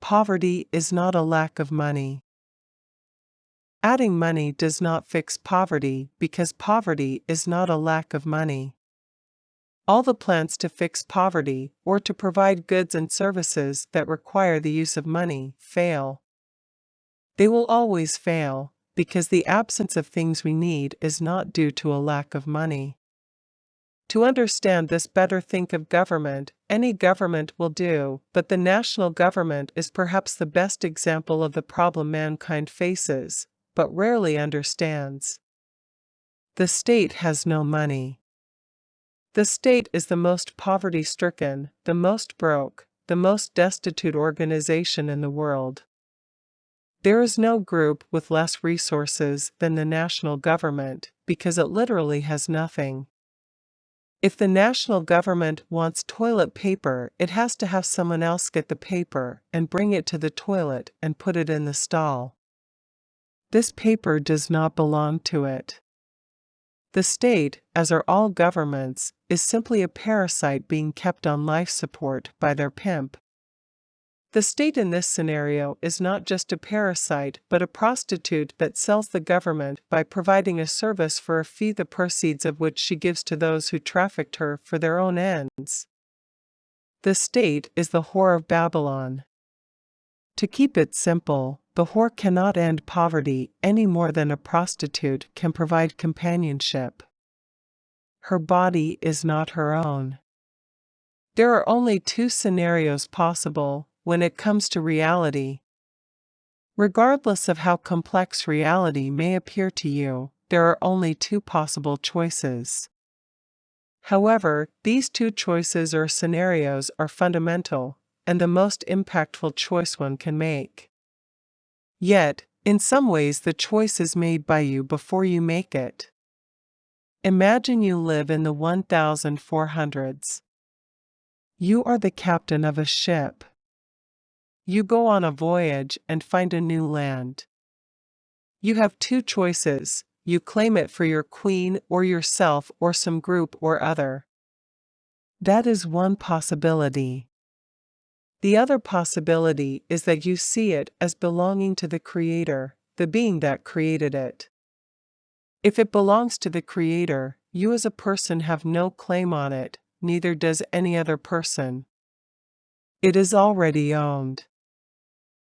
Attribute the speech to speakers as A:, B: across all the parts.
A: Poverty is not a lack of money. Adding money does not fix poverty because poverty is not a lack of money. All the plans to fix poverty, or to provide goods and services that require the use of money, fail. They will always fail, because the absence of things we need is not due to a lack of money. To understand this better, think of government. Any government will do, but the national government is perhaps the best example of the problem mankind faces, but rarely understands. The state has no money. The state is the most poverty-stricken, the most broke, the most destitute organization in the world. There is no group with less resources than the national government, because it literally has nothing. If the national government wants toilet paper, it has to have someone else get the paper and bring it to the toilet and put it in the stall. This paper does not belong to it. The state, as are all governments, is simply a parasite being kept on life support by their pimp. The state in this scenario is not just a parasite but a prostitute that sells the government by providing a service for a fee, the proceeds of which she gives to those who trafficked her for their own ends. The state is the whore of Babylon. To keep it simple, the whore cannot end poverty any more than a prostitute can provide companionship. Her body is not her own. There are only two scenarios possible when it comes to reality. Regardless of how complex reality may appear to you, there are only two possible choices. However, these two choices or scenarios are fundamental, and the most impactful choice one can make. Yet, in some ways the choice is made by you before you make it. Imagine you live in the 1400s. You are the captain of a ship. You go on a voyage and find a new land. You have two choices: you claim it for your queen or yourself or some group or other. That is one possibility. The other possibility is that you see it as belonging to the Creator, the being that created it. If it belongs to the Creator, you as a person have no claim on it, neither does any other person. It is already owned.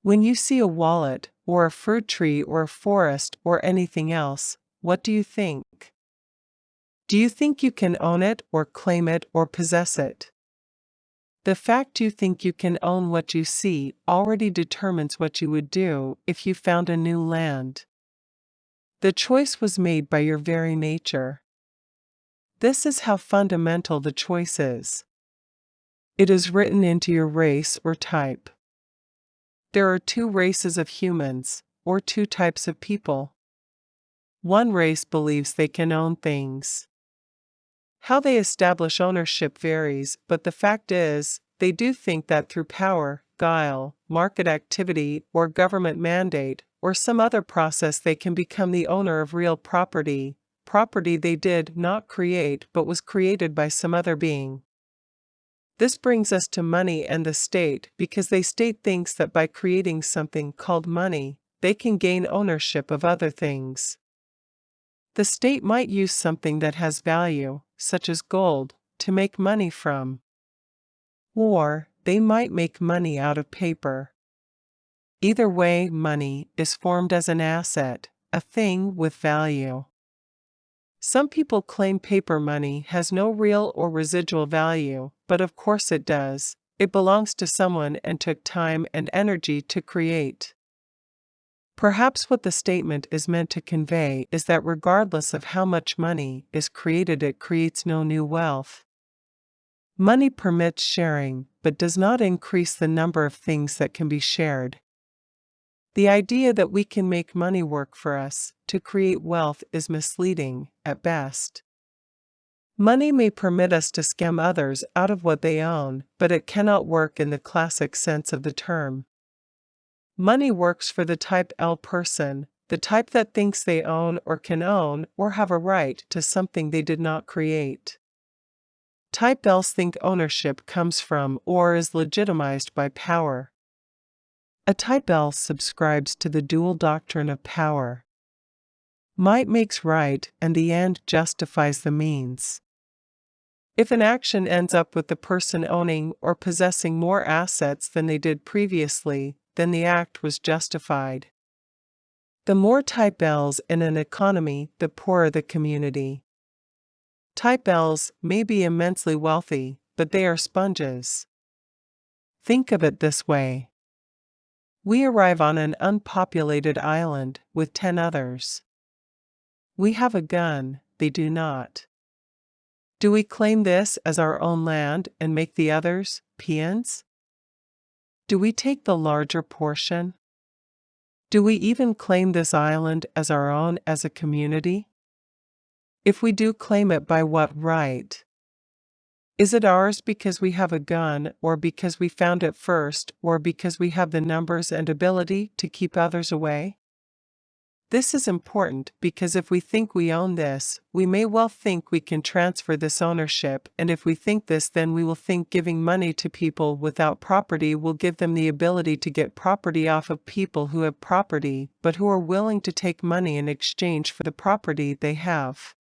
A: When you see a wallet, or a fruit tree or a forest or anything else, what do you think? Do you think you can own it or claim it or possess it? The fact you think you can own what you see already determines what you would do if you found a new land. The choice was made by your very nature. This is how fundamental the choice is. It is written into your race or type. There are two races of humans, or two types of people. One race believes they can own things. How they establish ownership varies, but the fact is, they do think that through power, guile, market activity, or government mandate, or some other process they can become the owner of real property, property they did not create but was created by some other being. This brings us to money and the state, because the state thinks that by creating something called money, they can gain ownership of other things. The state might use something that has value, such as gold, to make money from. Or, they might make money out of paper. Either way, money is formed as an asset, a thing with value. Some people claim paper money has no real or residual value, but of course it does. It belongs to someone and took time and energy to create. Perhaps what the statement is meant to convey is that regardless of how much money is created, it creates no new wealth. Money permits sharing, but does not increase the number of things that can be shared. The idea that we can make money work for us to create wealth is misleading, at best. Money may permit us to scam others out of what they own, but it cannot work in the classic sense of the term. Money works for the type L person, the type that thinks they own or have a right to something they did not create. Type Ls think ownership comes from or is legitimized by power. A type L subscribes to the dual doctrine of power. Might makes right, and the end justifies the means. If an action ends up with the person owning or possessing more assets than they did previously, then the act was justified. The more type Ls in an economy, the poorer the community. Type Ls may be immensely wealthy, but they are sponges. Think of it this way. We arrive on an unpopulated island with 10 others. We have a gun, they do not. Do we claim this as our own land and make the others peons? Do we take the larger portion? Do we even claim this island as our own as a community? If we do claim it, by what right? Is it ours because we have a gun, or because we found it first, or because we have the numbers and ability to keep others away? This is important because if we think we own this, we may well think we can transfer this ownership, and if we think this, then we will think giving money to people without property will give them the ability to get property off of people who have property, but who are willing to take money in exchange for the property they have.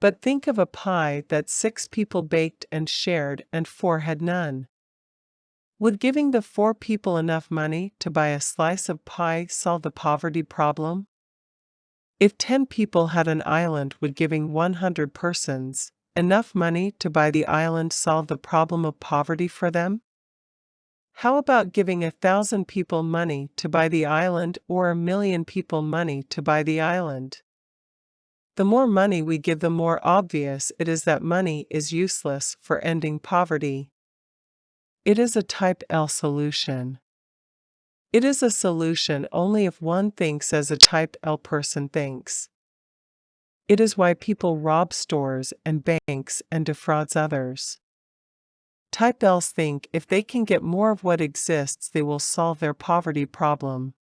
A: But think of a pie that 6 people baked and shared and 4 had none. Would giving the 4 people enough money to buy a slice of pie solve the poverty problem? If 10 people had an island, would giving 100 persons enough money to buy the island solve the problem of poverty for them? How about giving 1,000 people money to buy the island, or 1,000,000 people money to buy the island? The more money we give, the more obvious it is that money is useless for ending poverty. It is a type L solution. It is a solution only if one thinks as a type L person thinks. It is why people rob stores and banks and defrauds others. Type Ls think if they can get more of what exists, they will solve their poverty problem.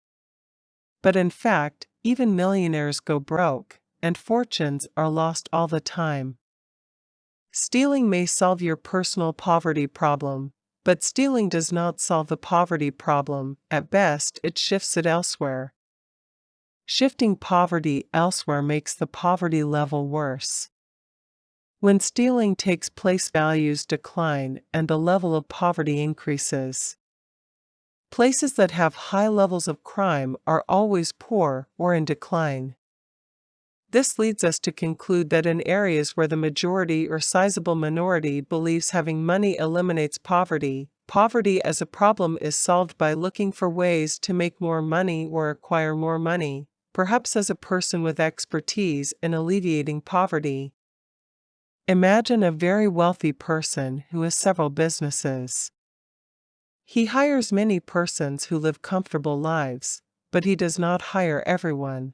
A: But in fact, even millionaires go broke, and fortunes are lost all the time. Stealing may solve your personal poverty problem, but stealing does not solve the poverty problem. At best, it shifts it elsewhere. Shifting poverty elsewhere makes the poverty level worse. When stealing takes place, values decline and the level of poverty increases. Places that have high levels of crime are always poor or in decline. This leads us to conclude that in areas where the majority or sizable minority believes having money eliminates poverty, poverty as a problem is solved by looking for ways to make more money or acquire more money, perhaps as a person with expertise in alleviating poverty. Imagine a very wealthy person who has several businesses. He hires many persons who live comfortable lives, but he does not hire everyone.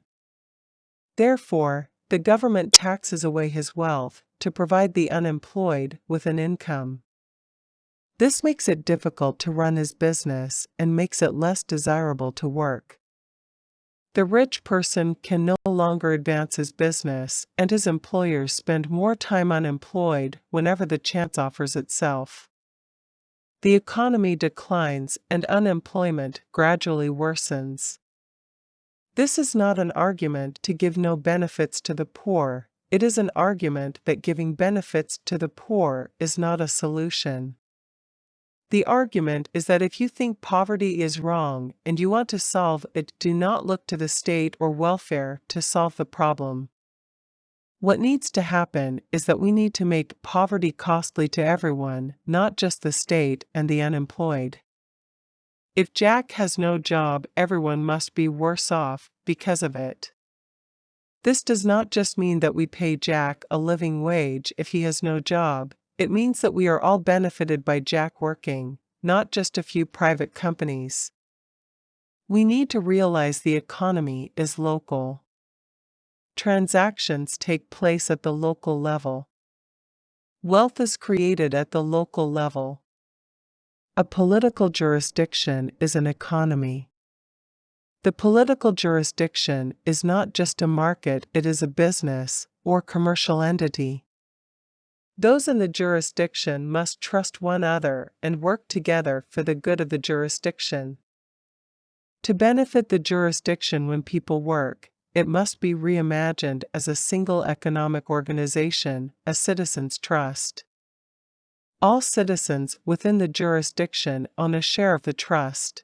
A: Therefore, the government taxes away his wealth to provide the unemployed with an income. This makes it difficult to run his business and makes it less desirable to work. The rich person can no longer advance his business, and his employers spend more time unemployed whenever the chance offers itself. The economy declines and unemployment gradually worsens. This is not an argument to give no benefits to the poor, it is an argument that giving benefits to the poor is not a solution. The argument is that if you think poverty is wrong and you want to solve it, do not look to the state or welfare to solve the problem. What needs to happen is that we need to make poverty costly to everyone, not just the state and the unemployed. If Jack has no job, everyone must be worse off because of it. This does not just mean that we pay Jack a living wage if he has no job, it means that we are all benefited by Jack working, not just a few private companies. We need to realize the economy is local. Transactions take place at the local level. Wealth is created at the local level. A political jurisdiction is an economy. The political jurisdiction is not just a market, it is a business or commercial entity. Those in the jurisdiction must trust one another and work together for the good of the jurisdiction. To benefit the jurisdiction when people work, it must be reimagined as a single economic organization, a citizens' trust. All citizens within the jurisdiction own a share of the trust.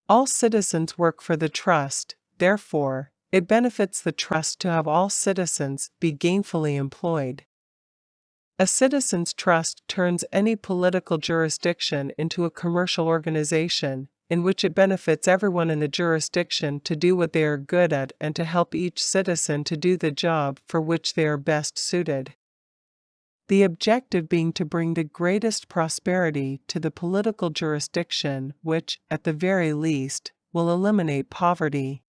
A: All citizens work for the trust, therefore, it benefits the trust to have all citizens be gainfully employed. A citizens' trust turns any political jurisdiction into a commercial organization, in which it benefits everyone in the jurisdiction to do what they are good at and to help each citizen to do the job for which they are best suited. The objective being to bring the greatest prosperity to the political jurisdiction, which, at the very least, will eliminate poverty.